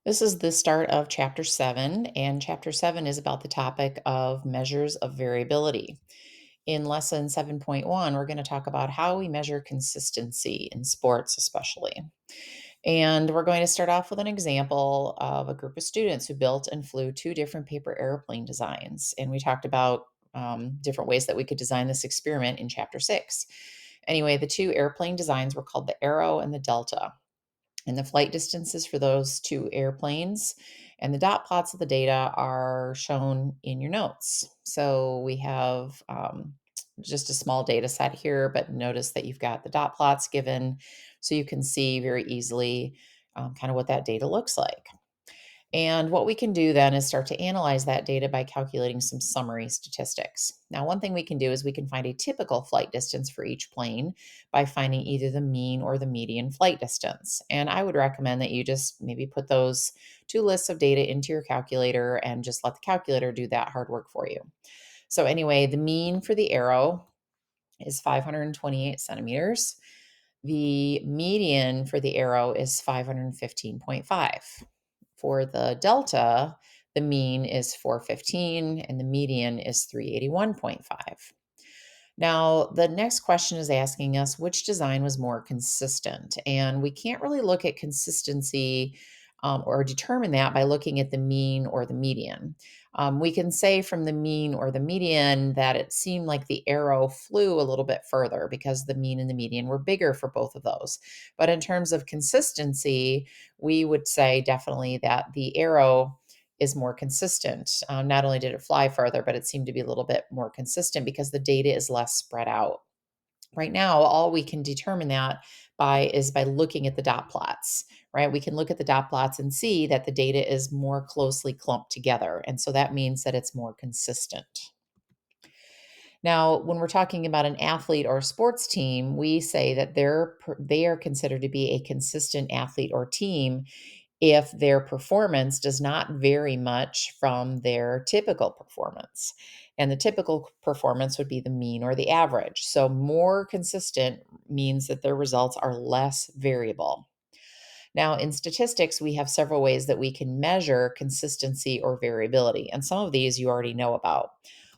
This is the start of Chapter 7, and Chapter 7 is about the topic of measures of variability. In Lesson 7.1, we're going to talk about how we measure consistency in sports, especially. And we're going to start off with an example of a group of students who built and flew two different paper airplane designs. And we talked about different ways that we could design this experiment in Chapter 6. Anyway, the two airplane designs were called the Arrow and the Delta, and the flight distances for those two airplanes and the dot plots of the data are shown in your notes. So we have just a small data set here, but notice that you've got the dot plots given so you can see very easily kind of what that data looks like. And what we can do then is start to analyze that data by calculating some summary statistics. Now, one thing we can do is we can find a typical flight distance for each plane by finding either the mean or the median flight distance. And I would recommend that you just maybe put those two lists of data into your calculator and just let the calculator do that hard work for you. So, anyway, the mean for the Arrow is 528 centimeters. The median for the Arrow is 515.5. For the delta, the mean is 415 and the median is 381.5. Now, the next question is asking us which design was more consistent. And we can't really look at consistency or determine that by looking at the mean or the median. We can say from the mean or the median that it seemed like the Arrow flew a little bit further because the mean and the median were bigger for both of those. But in terms of consistency, we would say definitely that the Arrow is more consistent. Not only did it fly farther, but it seemed to be a little bit more consistent because the data is less spread out. Right now, all we can determine that by looking at the dot plots, right? We can look at the dot plots and see that the data is more closely clumped together. And so that means that it's more consistent. Now, when we're talking about an athlete or a sports team, we say that they are considered to be a consistent athlete or team if their performance does not vary much from their typical performance. And the typical performance would be the mean or the average. So, more consistent means that their results are less variable. Now, in statistics, we have several ways that we can measure consistency or variability, and some of these you already know about.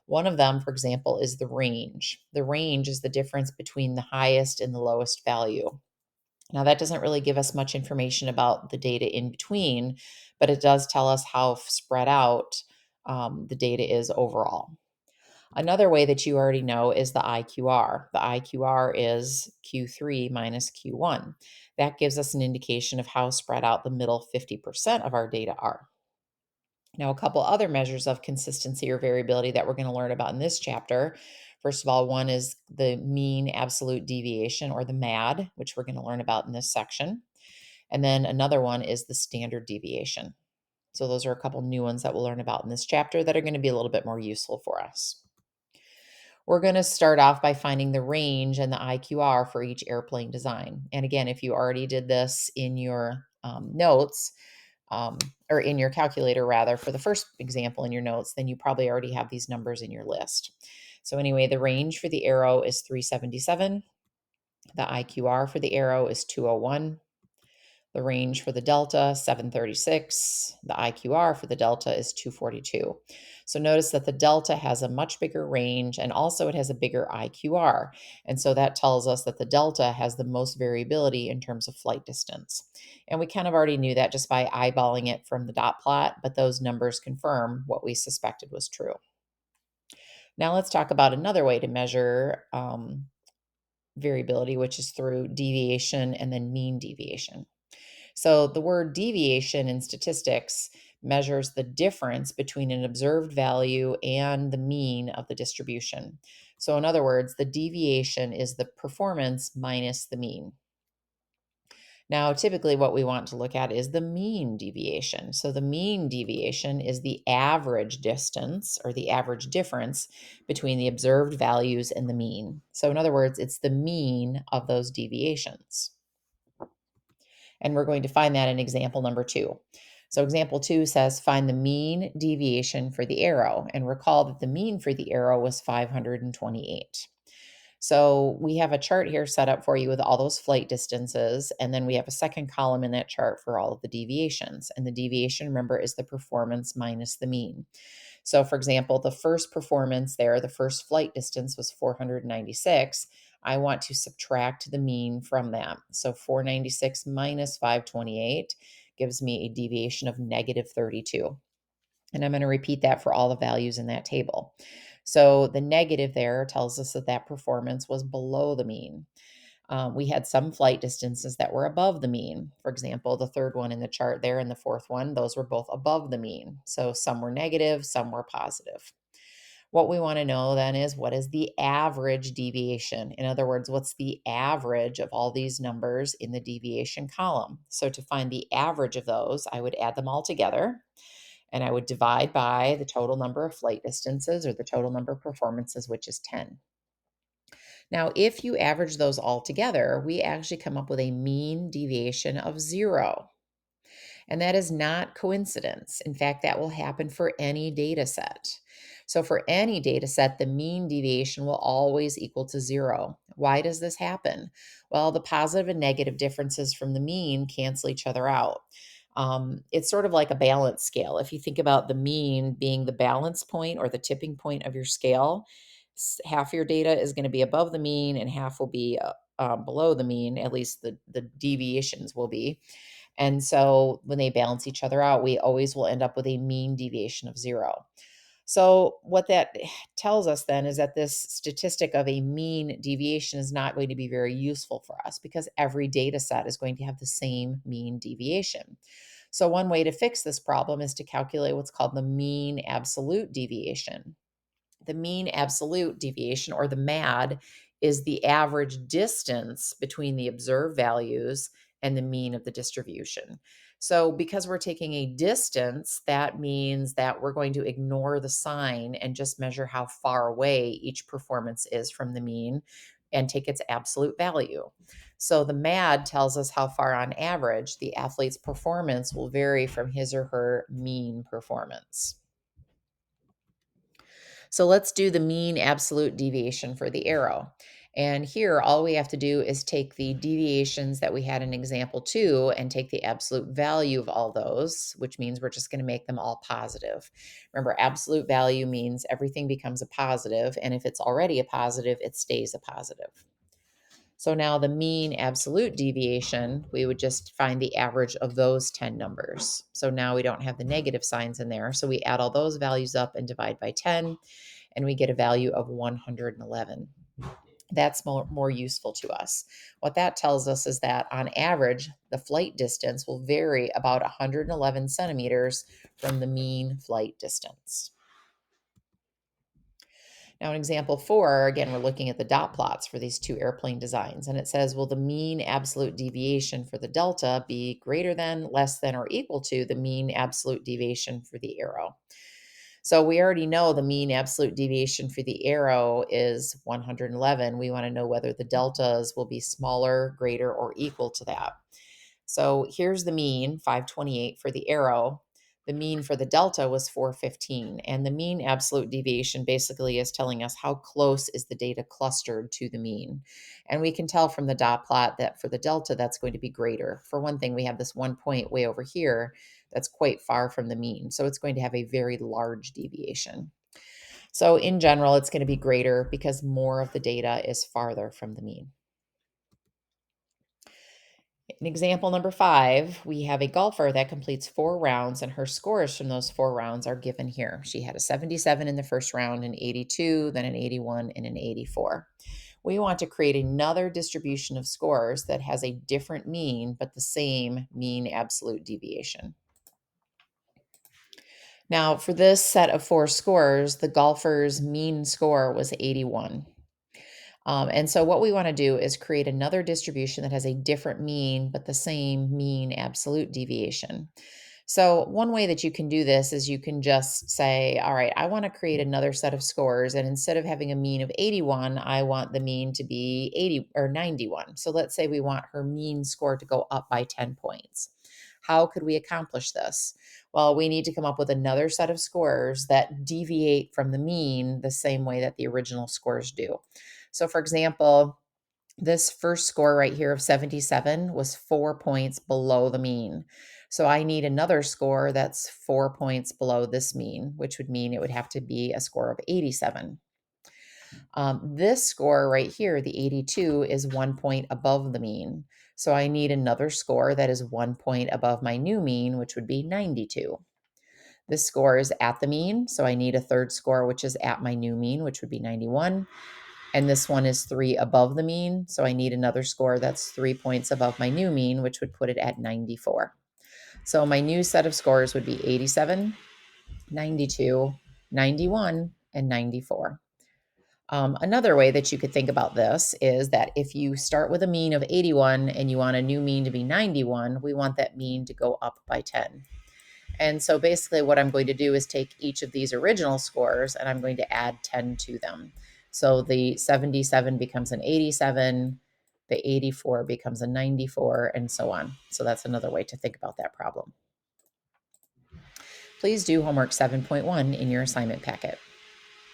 One of them, for example, is the range. The range is the difference between the highest and the lowest value. Now, that doesn't really give us much information about the data in between, but it does tell us how spread out the data is overall. Another way that you already know is the IQR. The IQR is Q3 minus Q1. That gives us an indication of how spread out the middle 50% of our data are. Now, a couple other measures of consistency or variability that we're going to learn about in this chapter. First of all, one is the mean absolute deviation, or the MAD, which we're going to learn about in this section. And then another one is the standard deviation. So those are a couple new ones that we'll learn about in this chapter that are going to be a little bit more useful for us. We're going to start off by finding the range and the IQR for each airplane design. And again, if you already did this in your notes, um, or in your calculator rather, for the first example in your notes, then you probably already have these numbers in your list. So anyway, the range for the Arrow is 377. The IQR for the Arrow is 201. The range for the Delta, 736. The IQR for the Delta is 242. So notice that the Delta has a much bigger range and also it has a bigger IQR. And so that tells us that the Delta has the most variability in terms of flight distance. And we kind of already knew that just by eyeballing it from the dot plot, but those numbers confirm what we suspected was true. Now let's talk about another way to measure variability, which is through deviation and then mean deviation. So the word deviation in statistics measures the difference between an observed value and the mean of the distribution. So in other words, the deviation is the performance minus the mean. Now, typically what we want to look at is the mean deviation. So the mean deviation is the average distance or the average difference between the observed values and the mean. So in other words, it's the mean of those deviations. And we're going to find that in example number 2. So example 2 says find the mean deviation for the Arrow. And recall that the mean for the Arrow was 528. So we have a chart here set up for you with all those flight distances, and then we have a second column in that chart for all of the deviations. And the deviation, remember, is the performance minus the mean. So for example, the first performance there, the first flight distance was 496. I want to subtract the mean from that. So 496 minus 528 gives me a deviation of negative 32. And I'm going to repeat that for all the values in that table. So the negative there tells us that that performance was below the mean. We had some flight distances that were above the mean. For example, the third one in the chart there and the fourth one, those were both above the mean. So some were negative, some were positive. What we want to know then is, what is the average deviation? In other words, what's the average of all these numbers in the deviation column? So to find the average of those, I would add them all together and I would divide by the total number of flight distances, or the total number of performances, which is 10. Now, if you average those all together, we actually come up with a mean deviation of 0. And that is not coincidence. In fact, that will happen for any data set. So for any data set, the mean deviation will always equal to 0. Why does this happen? Well, the positive and negative differences from the mean cancel each other out. It's sort of like a balance scale. If you think about the mean being the balance point or the tipping point of your scale, half your data is going to be above the mean and half will be below the mean, at least the deviations will be. And so when they balance each other out, we always will end up with a mean deviation of 0. So what that tells us then is that this statistic of a mean deviation is not going to be very useful for us, because every data set is going to have the same mean deviation. So one way to fix this problem is to calculate what's called the mean absolute deviation. The mean absolute deviation, or the MAD, is the average distance between the observed values and the mean of the distribution. So because we're taking a distance, that means that we're going to ignore the sign and just measure how far away each performance is from the mean and take its absolute value. So the MAD tells us how far on average the athlete's performance will vary from his or her mean performance. So let's do the mean absolute deviation for the arrow. And here, all we have to do is take the deviations that we had in example 2 and take the absolute value of all those, which means we're just going to make them all positive. Remember, absolute value means everything becomes a positive, and if it's already a positive, it stays a positive. So now the mean absolute deviation, we would just find the average of those 10 numbers. So now we don't have the negative signs in there. So we add all those values up and divide by 10, and we get a value of 111. That's more useful to us. What that tells us is that on average, the flight distance will vary about 111 centimeters from the mean flight distance. Now, in example 4, again, we're looking at the dot plots for these two airplane designs. And it says, will the mean absolute deviation for the delta be greater than, less than, or equal to the mean absolute deviation for the arrow? So we already know the mean absolute deviation for the arrow is 111. We want to know whether the deltas will be smaller, greater, or equal to that. So here's the mean, 528 for the arrow. The mean for the delta was 415. And the mean absolute deviation basically is telling us how close is the data clustered to the mean. And we can tell from the dot plot that for the delta, that's going to be greater. For one thing, we have this 1 point way over here that's quite far from the mean. So it's going to have a very large deviation. So in general, it's going to be greater because more of the data is farther from the mean. In example number 5, we have a golfer that completes 4 rounds, and her scores from those 4 rounds are given here. She had a 77 in the first round, an 82, then an 81, and an 84. We want to create another distribution of scores that has a different mean, but the same mean absolute deviation. Now, for this set of 4 scores, the golfer's mean score was 81. And so what we want to do is create another distribution that has a different mean, but the same mean absolute deviation. So one way that you can do this is you can just say, all right, I want to create another set of scores. And instead of having a mean of 81, I want the mean to be 80 or 91. So let's say we want her mean score to go up by 10 points. How could we accomplish this? Well, we need to come up with another set of scores that deviate from the mean the same way that the original scores do. So for example, this first score right here of 77 was 4 points below the mean. So I need another score that's 4 points below this mean, which would mean it would have to be a score of 87. This score right here, the 82, is 1 point above the mean. So I need another score that is 1 point above my new mean, which would be 92. This score is at the mean, so I need a third score, which is at my new mean, which would be 91. And this one is 3 above the mean, so I need another score that's 3 points above my new mean, which would put it at 94. So my new set of scores would be 87, 92, 91, and 94. Another way that you could think about this is that if you start with a mean of 81 and you want a new mean to be 91, we want that mean to go up by 10. And so basically what I'm going to do is take each of these original scores and I'm going to add 10 to them. So the 77 becomes an 87, the 84 becomes a 94, and so on. So that's another way to think about that problem. Please do homework 7.1 in your assignment packet.